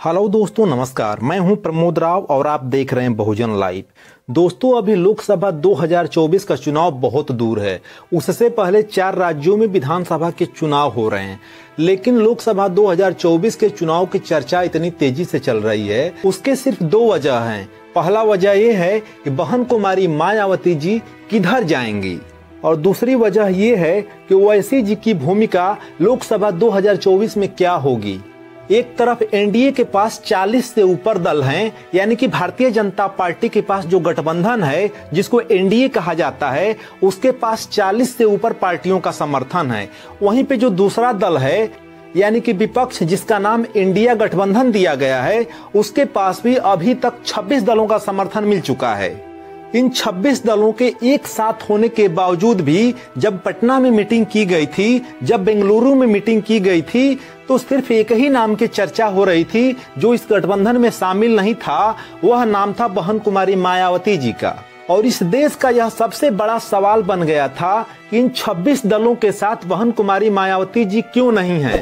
Hello दोस्तों, नमस्कार। मैं हूं प्रमोद राव और आप देख रहे हैं बहुजन लाइव। दोस्तों, अभी लोकसभा 2024 का चुनाव बहुत दूर है। उससे पहले 4 राज्यों में विधानसभा के चुनाव हो रहे हैं, लेकिन लोकसभा 2024 के चुनाव की चर्चा इतनी तेजी से चल रही है, उसके सिर्फ 2 वजह हैं। पहला वजह यह है कि बहन कुमारी मायावती जी किधर जाएंगी, और दूसरी वजह यह है कि ओवैसी जी की भूमिका लोकसभा 2024 में क्या होगी। एक तरफ एनडीए के पास 40 से ऊपर दल हैं, यानी कि भारतीय जनता पार्टी के पास जो गठबंधन है, जिसको एनडीए कहा जाता है, उसके पास 40 से ऊपर पार्टियों का समर्थन है। वहीं पे जो दूसरा दल है, यानी कि विपक्ष, जिसका नाम इंडिया गठबंधन दिया गया है, उसके पास भी अभी तक 26 दलों का समर्थन मिल चुका है। इन 26 दलों के एक साथ होने के बावजूद भी जब पटना में मीटिंग की गई थी, जब बेंगलुरु में मीटिंग की गई थी, तो सिर्फ एक ही नाम की चर्चा हो रही थी जो इस गठबंधन में शामिल नहीं था। वह नाम था बहन कुमारी मायावती जी का। और इस देश का यह सबसे बड़ा सवाल बन गया था कि इन 26 दलों के साथ बहन कुमारी मायावती जी क्यों नहीं है।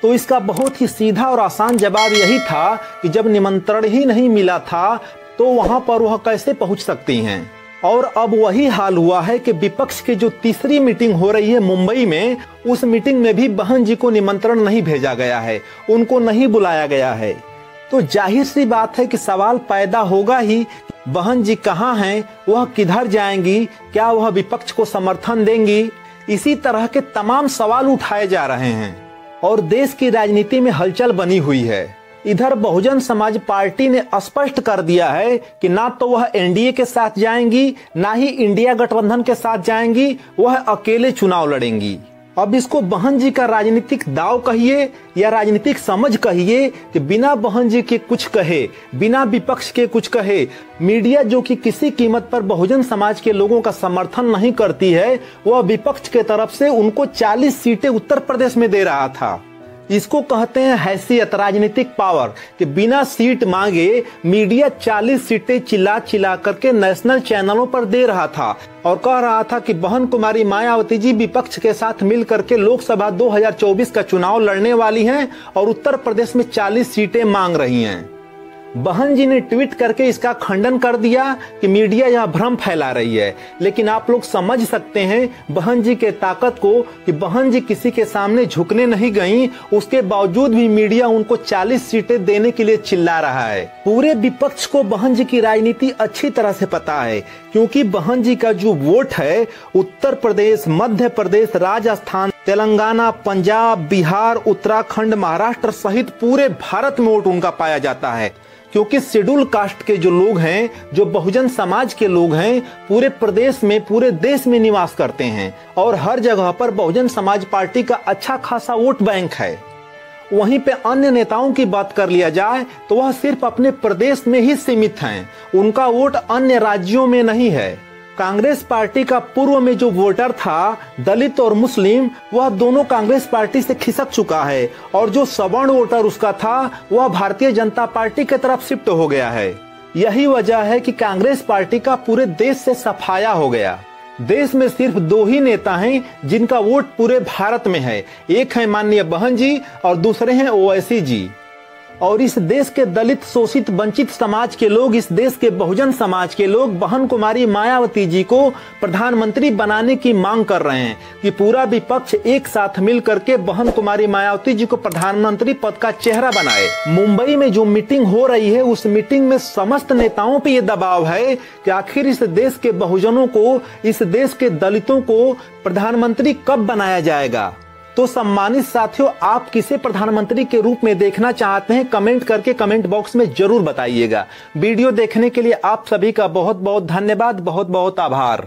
तो इसका बहुत ही सीधा और आसान जवाब यही था कि जब निमंत्रण ही नहीं मिला था तो वहां पर वह कैसे पहुंच सकती हैं। और अब वही हाल हुआ है कि विपक्ष की जो तीसरी मीटिंग हो रही है मुंबई में, उस मीटिंग में भी बहन जी को निमंत्रण नहीं भेजा गया है, उनको नहीं बुलाया गया है। तो जाहिर सी बात है कि सवाल पैदा होगा ही, बहन जी कहाँ हैं, वह किधर जाएंगी, क्या वह विपक्ष को समर्थन देंगी। इसी तरह के तमाम सवाल उठाए जा रहे हैं और देश की राजनीति में हलचल बनी हुई है। इधर बहुजन समाज पार्टी ने स्पष्ट कर दिया है कि ना तो वह एनडीए के साथ जाएंगी, ना ही इंडिया गठबंधन के साथ जाएंगी, वह अकेले चुनाव लड़ेंगी। अब इसको बहन जी का राजनीतिक दाव कहिए या राजनीतिक समझ कहिए कि बिना बहन जी के कुछ कहे, बिना विपक्ष के कुछ कहे, मीडिया जो कि किसी कीमत पर बहुजन समाज के लोगों का समर्थन नहीं करती है, वह विपक्ष के तरफ से उनको 40 सीटें उत्तर प्रदेश में दे रहा था। इसको कहते हैं हैसियत, राजनीतिक पावर, कि बिना सीट मांगे मीडिया 40 सीटें चिल्ला चिल्ला करके नेशनल चैनलों पर दे रहा था और कह रहा था कि बहन कुमारी मायावती जी विपक्ष के साथ मिल करके लोकसभा 2024 का चुनाव लड़ने वाली हैं और उत्तर प्रदेश में 40 सीटें मांग रही हैं। बहन जी ने ट्वीट करके इसका खंडन कर दिया कि मीडिया यह भ्रम फैला रही है, लेकिन आप लोग समझ सकते हैं बहन जी के ताकत को कि बहन जी किसी के सामने झुकने नहीं गईं, उसके बावजूद भी मीडिया उनको 40 सीटें देने के लिए चिल्ला रहा है। पूरे विपक्ष को बहन जी की राजनीति अच्छी तरह से पता है, क्योंकि बहन जी का जो वोट है उत्तर प्रदेश, मध्य प्रदेश, राजस्थान, तेलंगाना, पंजाब, बिहार, उत्तराखंड, महाराष्ट्र सहित पूरे भारत में वोट उनका पाया जाता है। क्योंकि शेड्यूल कास्ट के जो लोग हैं, जो बहुजन समाज के लोग हैं, पूरे प्रदेश में, पूरे देश में निवास करते हैं और हर जगह पर बहुजन समाज पार्टी का अच्छा खासा वोट बैंक है। वहीं पे अन्य नेताओं की बात कर लिया जाए तो वह सिर्फ अपने प्रदेश में ही सीमित हैं, उनका वोट अन्य राज्यों में नहीं है। कांग्रेस पार्टी का पूर्व में जो वोटर था, दलित और मुस्लिम, वह दोनों कांग्रेस पार्टी से खिसक चुका है और जो सवर्ण वोटर उसका था, वह भारतीय जनता पार्टी की तरफ शिफ्ट हो गया है। यही वजह है कि कांग्रेस पार्टी का पूरे देश से सफाया हो गया। देश में सिर्फ 2 ही नेता हैं जिनका वोट पूरे भारत में है, एक है माननीय बहन जी और दूसरे हैं ओवैसी जी। और इस देश के दलित, शोषित, वंचित समाज के लोग, इस देश के बहुजन समाज के लोग बहन कुमारी मायावती जी को प्रधानमंत्री बनाने की मांग कर रहे हैं कि पूरा विपक्ष एक साथ मिल करके बहन कुमारी मायावती जी को प्रधानमंत्री पद का चेहरा बनाए। मुंबई में जो मीटिंग हो रही है, उस मीटिंग में समस्त नेताओं पे ये दबाव है कि आखिर इस देश के बहुजनों को, इस देश के दलितों को प्रधानमंत्री कब बनाया जाएगा। तो सम्मानित साथियों, आप किसे प्रधानमंत्री के रूप में देखना चाहते हैं, कमेंट करके कमेंट बॉक्स में जरूर बताइएगा। वीडियो देखने के लिए आप सभी का बहुत बहुत धन्यवाद, बहुत बहुत आभार।